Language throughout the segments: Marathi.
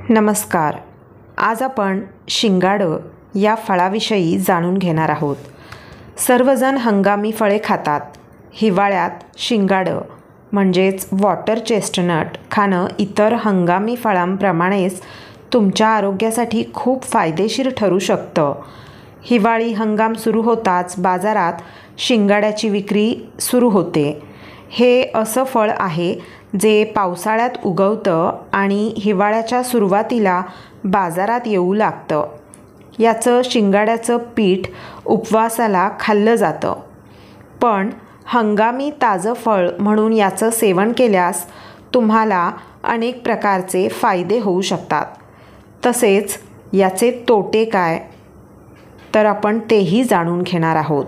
नमस्कार. आज आपण शिंगाडं या फळाविषयी जाणून घेणार आहोत. सर्वजण हंगामी फळे खातात. हिवाळ्यात शिंगाडं म्हणजेच वॉटर चेस्टनट खाणं इतर हंगामी फळांप्रमाणेच तुमच्या आरोग्यासाठी खूप फायदेशीर ठरू शकतं. हिवाळी हंगाम सुरू होताच बाजारात शिंगाड्याची विक्री सुरू होते. हे असं फळ आहे जे पावसाळ्यात उगवतं आणि हिवाळ्याच्या सुरुवातीला बाजारात येऊ लागतं. याचं शिंगाड्याचं पीठ उपवासाला खाल्लं जातं. पण हंगामी ताजं फळ म्हणून याचं सेवन केल्यास तुम्हाला अनेक प्रकारचे फायदे होऊ शकतात. तसेच याचे तोटे काय, तर आपण तेही जाणून घेणार आहोत.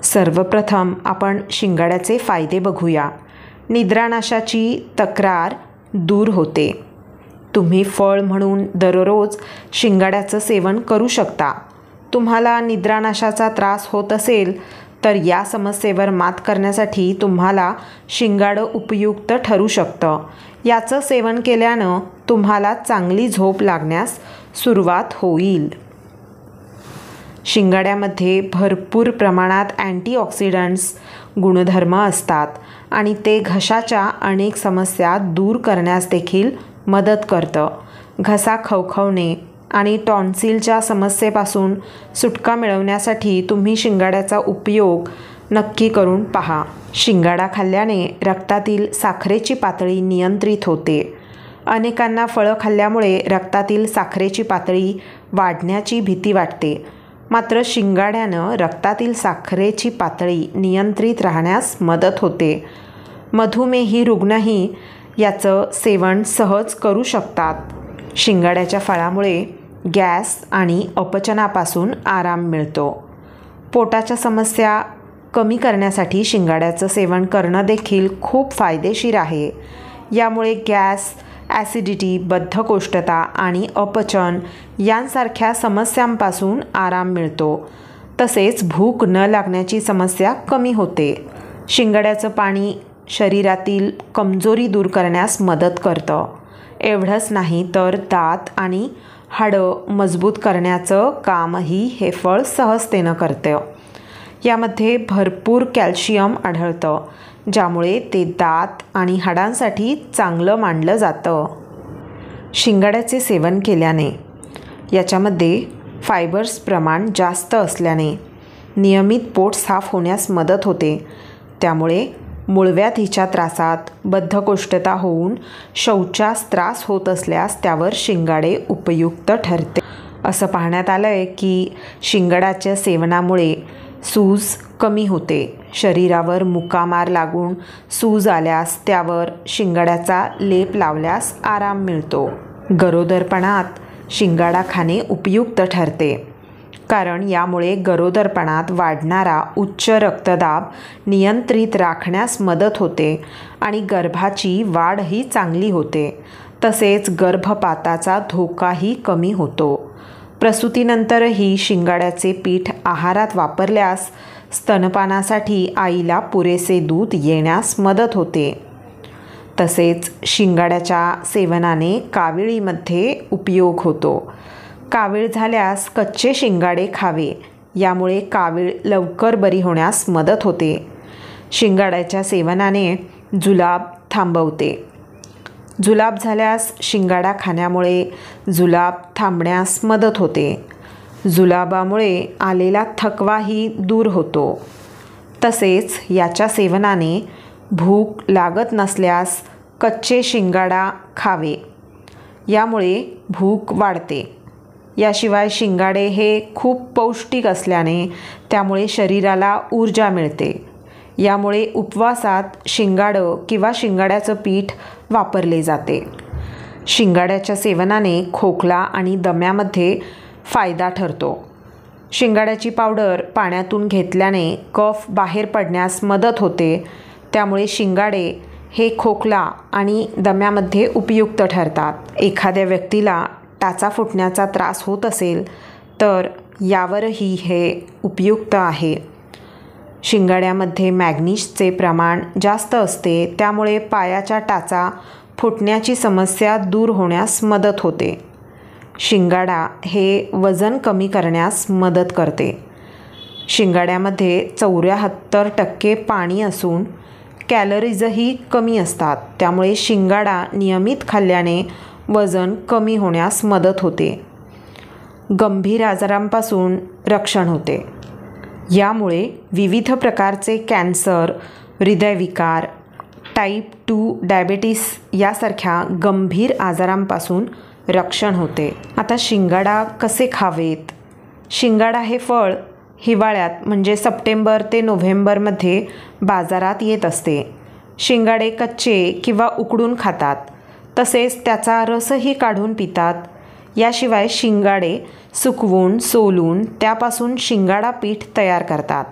सर्वप्रथम आपण शिंगाड्याचे फायदे बघूया. निद्रानाशाची तक्रार दूर होते. तुम्ही फळ म्हणून दररोज शिंगाड्याचं सेवन करू शकता. तुम्हाला निद्रानाशाचा त्रास होत असेल तर या समस्येवर मात करण्यासाठी तुम्हाला शिंगाडं उपयुक्त ठरू शकतं. याचं सेवन केल्यानं तुम्हाला चांगली झोप लागण्यास सुरुवात होईल. शिंगाड्यामध्ये भरपूर प्रमाणात अँटीऑक्सिडंट्स गुणधर्म असतात आणि ते घशाच्या अनेक समस्या दूर करण्यास देखील मदत करतं. घसा खवखवणे आणि टॉन्सिलच्या समस्येपासून सुटका मिळवण्यासाठी तुम्ही शिंगाड्याचा उपयोग नक्की करून पहा. शिंगाडा खाल्ल्याने रक्तातील साखरेची पातळी नियंत्रित होते. अनेकांना फळं खाल्ल्यामुळे रक्तातील साखरेची पातळी वाढण्याची भीती वाटते. मात्र शिंगाड्यानं रक्तातील साखरेची पातळी नियंत्रित राहण्यास मदत होते. मधुमेही रुग्णही याचं सेवन सहज करू शकतात. शिंगाड्याच्या फळामुळे गॅस आणि अपचनापासून आराम मिळतो. पोटाच्या समस्या कमी करण्यासाठी शिंगाड्याचं सेवन करणं देखील खूप फायदेशीर आहे. यामुळे गॅस, ॲसिडिटी, बद्धकोष्ठता आणि अपचन यांसारख्या समस्यांपासून आराम मिळतो. तसेच भूक न लागण्याची समस्या कमी होते. शिंगाड्याचं पाणी शरीरातील कमजोरी दूर करण्यास मदत करतं. एवढंच नाही तर दात आणि हाडं मजबूत करण्याचं कामही हे फळ सहजतेनं करतं. यामध्ये भरपूर कॅल्शियम आढळतं, ज्यामुळे ते दात आणि हाडांसाठी चांगलं मानलं जातं. शिंगाड्याचे सेवन केल्याने याच्यामध्ये फायबर्स प्रमाण जास्त असल्याने नियमित पोट साफ होण्यास मदत होते. त्यामुळे मूळव्याधीच्या त्रासात बद्धकोष्ठता होऊन शौचास त्रास होत असल्यास त्यावर शिंगाडे उपयुक्त ठरते. असं पाहण्यात आलं आहे की शिंगाड्याच्या सेवनामुळे सूज कमी होते. शरीरावर मुकामार लागून सूज आल्यास त्यावर शिंगाड्याचा लेप लावल्यास आराम मिळतो. गरोदरपणात शिंगाडा खाणे उपयुक्त ठरते, कारण यामुळे गरोदरपणात वाढणारा उच्च रक्तदाब नियंत्रित राखण्यास मदत होते आणि गर्भाची वाढही चांगली होते. तसेच गर्भपाताचा धोकाही कमी होतो. प्रसूतीनंतरही शिंगाड्याचे पीठ आहारात वापरल्यास स्तनपानासाठी आईला पुरेसे दूध येण्यास मदत होते. तसेच शिंगाड्याच्या सेवनाने काविळीमध्ये उपयोग होतो. कावीळ झाल्यास कच्चे शिंगाडे खावे. यामुळे कावीळ लवकर बरी होण्यास मदत होते. शिंगाड्याच्या सेवनाने जुलाब थांबवते. जुलाब झाल्यास शिंगाडा खाण्यामुळे जुलाब थांबण्यास मदत होते. जुलाबामुळे आलेला थकवाही दूर होतो. तसेच याच्या सेवनाने भूक लागत नसल्यास कच्चे शिंगाडा खावे. यामुळे भूक वाढते. याशिवाय शिंगाडे हे खूप पौष्टिक असल्याने त्यामुळे शरीराला ऊर्जा मिळते. यामुळे उपवासात शिंगाडं किंवा शिंगाड्याचं पीठ वापरले जाते. शिंगाड्याच्या सेवनाने खोकला आणि दम्यामध्ये फायदा ठरतो. शिंगाड्याची पावडर पाण्यातून घेतल्याने कफ बाहेर पडण्यास मदत होते. त्यामुळे शिंगाडे हे खोकला आणि दम्यामध्ये उपयुक्त ठरतात. एखाद्या व्यक्तीला टाचा फुटण्याचा त्रास होत असेल तर यावरही हे उपयुक्त आहे. शिंगाड्यामध्ये मॅग्नीजचे प्रमाण जास्त असते. त्यामुळे पायाच्या टाचा फुटण्याची समस्या दूर होण्यास मदत होते. शिंगाडा हे वजन कमी करण्यास मदत करते. शिंगाड्यामध्ये 74% पाणी असून कॅलरीजही कमी असतात. त्यामुळे शिंगाडा नियमित खाल्ल्याने वजन कमी होण्यास मदत होते. गंभीर आजारांपासून रक्षण होते. यामुळे विविध प्रकारचे कॅन्सर, हृदयविकार, टाईप 2 डायबेटीस यासारख्या गंभीर आजारांपासून रक्षण होते. आता शिंगाडा कसे खावेत? शिंगाडा हे फळ हिवाळ्यात म्हणजे सप्टेंबर ते नोव्हेंबरमध्ये बाजारात येत असते. शिंगाडे कच्चे किंवा उकडून खातात. तसेच त्याचा रसही काढून पितात. याशिवाय शिंगाडे सुकवून सोलून त्यापासून शिंगाडा पीठ तयार करतात.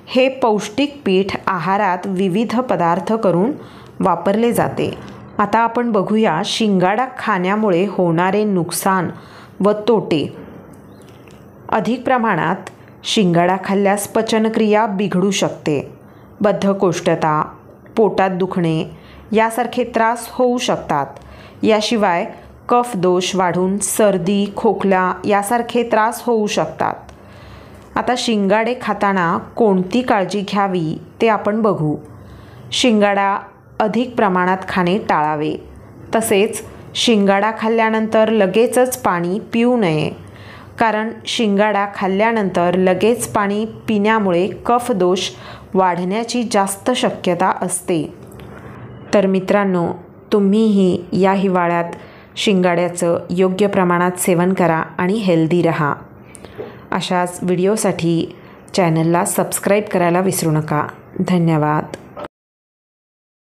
हे पौष्टिक पीठ आहारात विविध पदार्थ करून वापरले जाते. आता आपण बघूया शिंगाडा खाण्यामुळे होणारे नुकसान व तोटे. अधिक प्रमाणात शिंगाडा खाल्ल्यास पचनक्रिया बिघडू शकते. बद्धकोष्ठता, पोटात दुखणे यासारखे त्रास होऊ शकतात. याशिवाय कफ दोष वाढून सर्दी, खोकला यासारखे त्रास होऊ शकतात. आता शिंगाडे खाताना कोणती काळजी घ्यावी ते आपण बघू. शिंगाडा अधिक प्रमाणात खाणे टाळावे. तसेच शिंगाडा खाल्ल्यानंतर लगेचच पाणी पिऊ नये. कारण शिंगाडा खाल्ल्यानंतर लगेच पाणी पिण्यामुळे कफ दोष वाढण्याची जास्त शक्यता असते. तर मित्रांनो, तुम्हीही या हिवाळ्यात शिंगाड्याचं योग्य प्रमाणात सेवन करा आणि हेल्दी रहा. अशाच व्हिडिओसाठी चॅनलला सबस्क्राईब करायला विसरू नका. धन्यवाद.